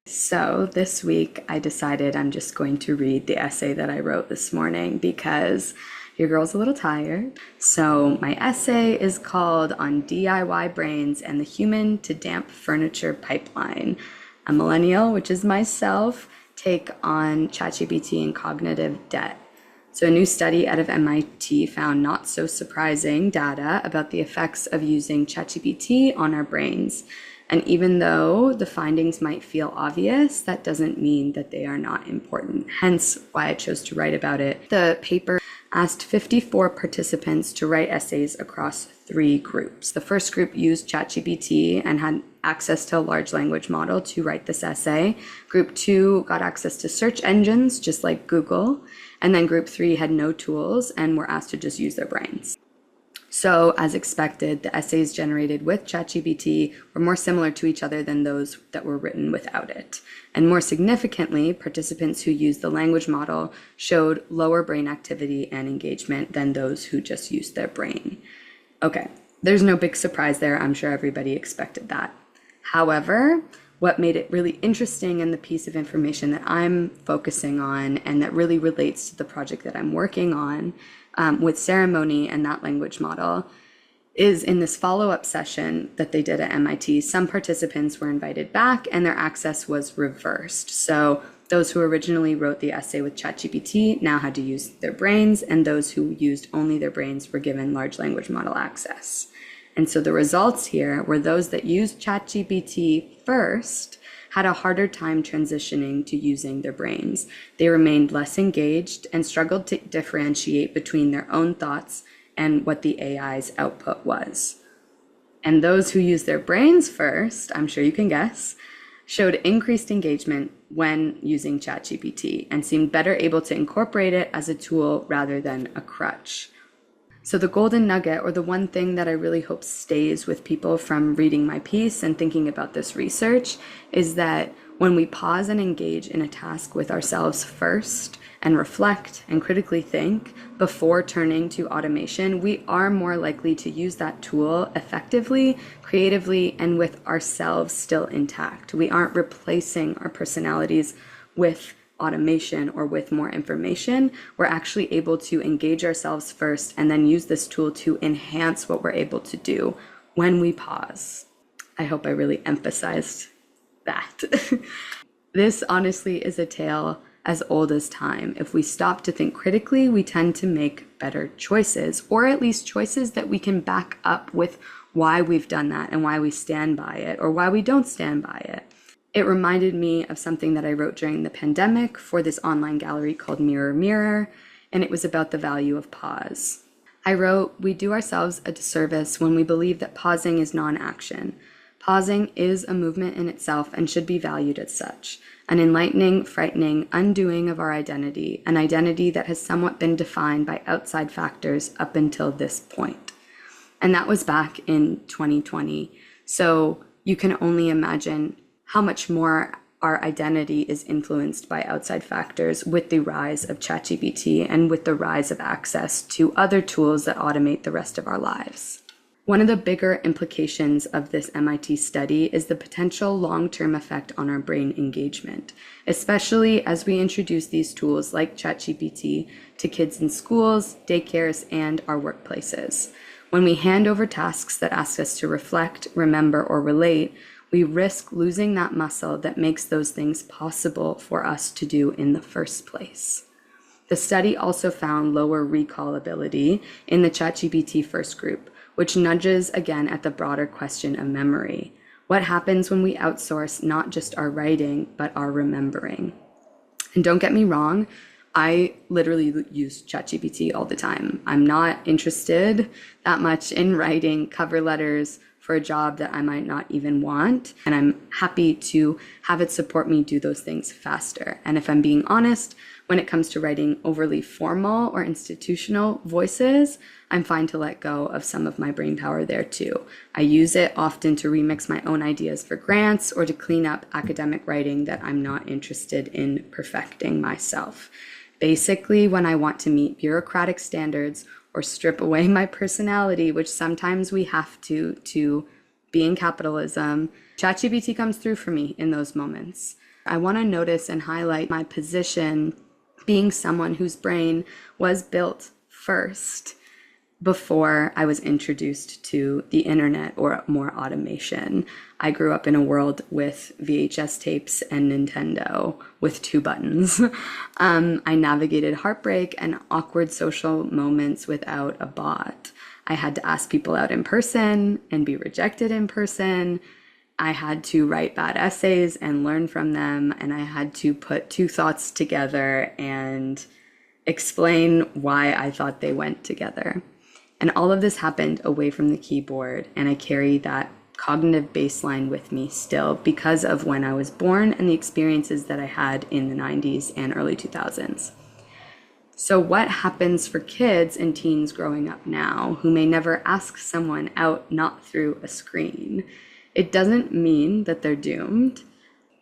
So this week I decided I'm just going to read the essay that I wrote this morning because your girl's a little tired. So my essay is called On DIY Brains and the Human to Damp Furniture Pipeline. A millennial, which is myself, take on ChatGPT and cognitive debt. So a new study out of MIT found not so surprising data about the effects of using ChatGPT on our brains. And even though the findings might feel obvious, that doesn't mean that they are not important. Hence why I chose to write about it. The paper asked 54 participants to write essays across 3 groups. The first group used ChatGPT and had access to a large language model to write this essay. Group 2 got access to search engines, just like Google. And then group 3 had no tools and were asked to just use their brains. So, as expected, the essays generated with ChatGPT were more similar to each other than those that were written without it. And more significantly, participants who used the language model showed lower brain activity and engagement than those who just used their brain. Okay, there's no big surprise there. I'm sure everybody expected that. However, what made it really interesting and the piece of information that I'm focusing on and that really relates to the project that I'm working on with ceremony and that language model is in this follow-up session that they did at MIT, some participants were invited back and their access was reversed. So those who originally wrote the essay with ChatGPT now had to use their brains, and those who used only their brains were given large language model access. And so the results here were those that used ChatGPT first had a harder time transitioning to using their brains. They remained less engaged and struggled to differentiate between their own thoughts and what the AI's output was. And those who used their brains first, I'm sure you can guess, showed increased engagement when using ChatGPT and seemed better able to incorporate it as a tool rather than a crutch. So the golden nugget, or the one thing that I really hope stays with people from reading my piece and thinking about this research, is that when we pause and engage in a task with ourselves first and reflect and critically think before turning to automation, we are more likely to use that tool effectively, creatively, and with ourselves still intact. We aren't replacing our personalities with automation or with more information. We're actually able to engage ourselves first and then use this tool to enhance what we're able to do when we pause. I hope I really emphasized that. This honestly is a tale as old as time. If we stop to think critically, we tend to make better choices, or at least choices that we can back up with why we've done that and why we stand by it or why we don't stand by it. It reminded me of something that I wrote during the pandemic for this online gallery called Mirror Mirror, and it was about the value of pause. I wrote, "We do ourselves a disservice when we believe that pausing is non-action. Pausing is a movement in itself and should be valued as such, an enlightening, frightening undoing of our identity, an identity that has somewhat been defined by outside factors up until this point." And that was back in 2020. So you can only imagine how much more our identity is influenced by outside factors with the rise of ChatGPT and with the rise of access to other tools that automate the rest of our lives. One of the bigger implications of this MIT study is the potential long-term effect on our brain engagement, especially as we introduce these tools like ChatGPT to kids in schools, daycares, and our workplaces. When we hand over tasks that ask us to reflect, remember, or relate, we risk losing that muscle that makes those things possible for us to do in the first place. The study also found lower recall ability in the ChatGPT first group, which nudges again at the broader question of memory. What happens when we outsource not just our writing, but our remembering? And don't get me wrong, I literally use ChatGPT all the time. I'm not interested that much in writing cover letters for a job that I might not even want, and I'm happy to have it support me do those things faster. And if I'm being honest, when it comes to writing overly formal or institutional voices, I'm fine to let go of some of my brain power there too. I use it often to remix my own ideas for grants or to clean up academic writing that I'm not interested in perfecting myself. Basically, when I want to meet bureaucratic standards or strip away my personality, which sometimes we have to be in capitalism. ChatGPT comes through for me in those moments. I want to notice and highlight my position being someone whose brain was built first before I was introduced to the internet or more automation. I grew up in a world with VHS tapes and Nintendo with 2 buttons. I navigated heartbreak and awkward social moments without a bot. I had to ask people out in person and be rejected in person. I had to write bad essays and learn from them, and I had to put 2 thoughts together and explain why I thought they went together. And all of this happened away from the keyboard, and I carry that cognitive baseline with me still because of when I was born and the experiences that I had in the 90s and early 2000s. So what happens for kids and teens growing up now who may never ask someone out not through a screen? It doesn't mean that they're doomed,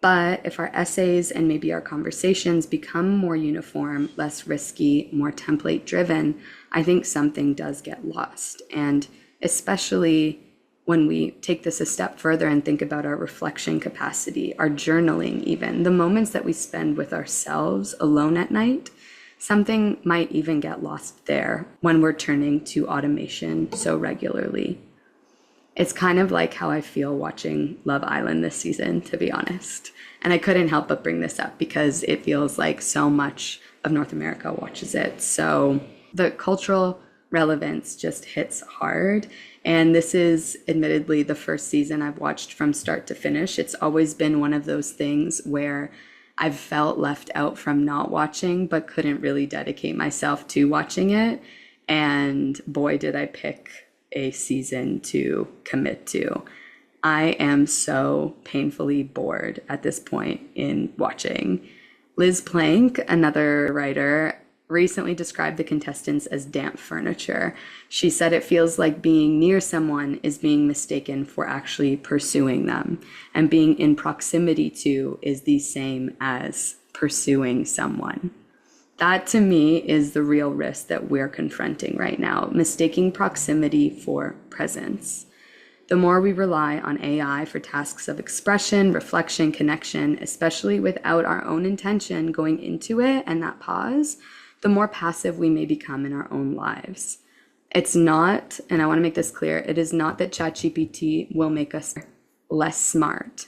but if our essays and maybe our conversations become more uniform, less risky, more template driven, I think something does get lost. And especially when we take this a step further and think about our reflection capacity, our journaling even, the moments that we spend with ourselves alone at night, something might even get lost there when we're turning to automation so regularly. It's kind of like how I feel watching Love Island this season, to be honest. And I couldn't help but bring this up because it feels like so much of North America watches it. So the cultural relevance just hits hard. And this is admittedly the first season I've watched from start to finish. It's always been one of those things where I've felt left out from not watching, but couldn't really dedicate myself to watching it. And boy, did I pick a season to commit to. I am so painfully bored at this point in watching. Liz Plank, another writer, recently described the contestants as damp furniture. She said it feels like being near someone is being mistaken for actually pursuing them, and being in proximity to is the same as pursuing someone. That to me is the real risk that we're confronting right now, mistaking proximity for presence. The more we rely on AI for tasks of expression, reflection, connection, especially without our own intention going into it and that pause, the more passive we may become in our own lives. It's not, and I want to make this clear, it is not that ChatGPT will make us less smart.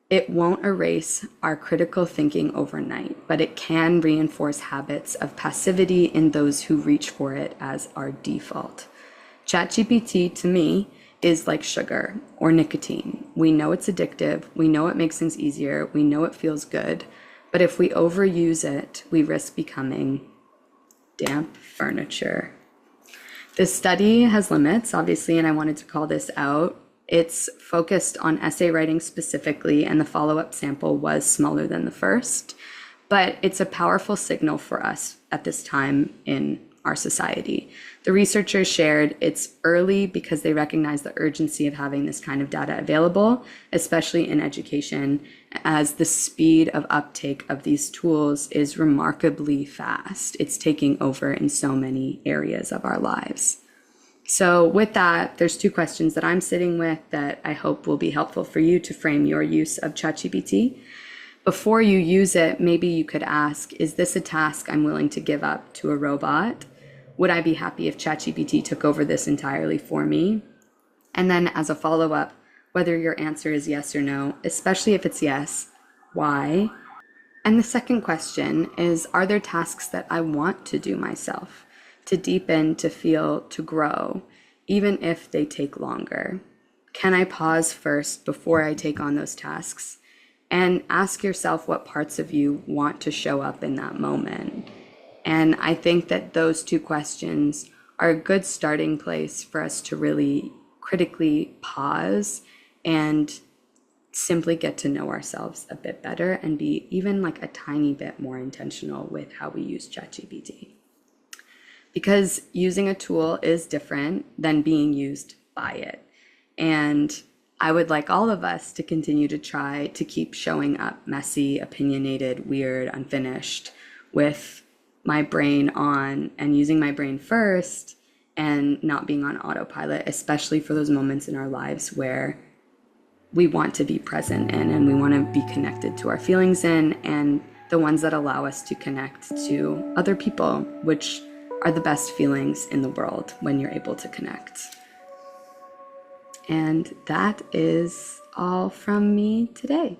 It won't erase our critical thinking overnight, but it can reinforce habits of passivity in those who reach for it as our default. ChatGPT, to me, is like sugar or nicotine. We know it's addictive, we know it makes things easier, we know it feels good, but if we overuse it, we risk becoming damp furniture. This study has limits, obviously, and I wanted to call this out. It's focused on essay writing specifically, and the follow-up sample was smaller than the first, but it's a powerful signal for us at this time in our society. The researchers shared it's early because they recognize the urgency of having this kind of data available, especially in education, as the speed of uptake of these tools is remarkably fast. It's taking over in so many areas of our lives. So with that, there's 2 questions that I'm sitting with that I hope will be helpful for you to frame your use of ChatGPT. Before you use it, maybe you could ask, is this a task I'm willing to give up to a robot? Would I be happy if ChatGPT took over this entirely for me? And then as a follow-up, whether your answer is yes or no, especially if it's yes, why? And the second question is, are there tasks that I want to do myself, to deepen, to feel, to grow, even if they take longer? Can I pause first before I take on those tasks? And ask yourself what parts of you want to show up in that moment. And I think that those 2 questions are a good starting place for us to really critically pause and simply get to know ourselves a bit better and be even like a tiny bit more intentional with how we use ChatGPT. Because using a tool is different than being used by it. And I would like all of us to continue to try to keep showing up messy, opinionated, weird, unfinished, with my brain on and using my brain first, and not being on autopilot, especially for those moments in our lives where we want to be present in and we want to be connected to our feelings in, and the ones that allow us to connect to other people, which are the best feelings in the world when you're able to connect. And that is all from me today.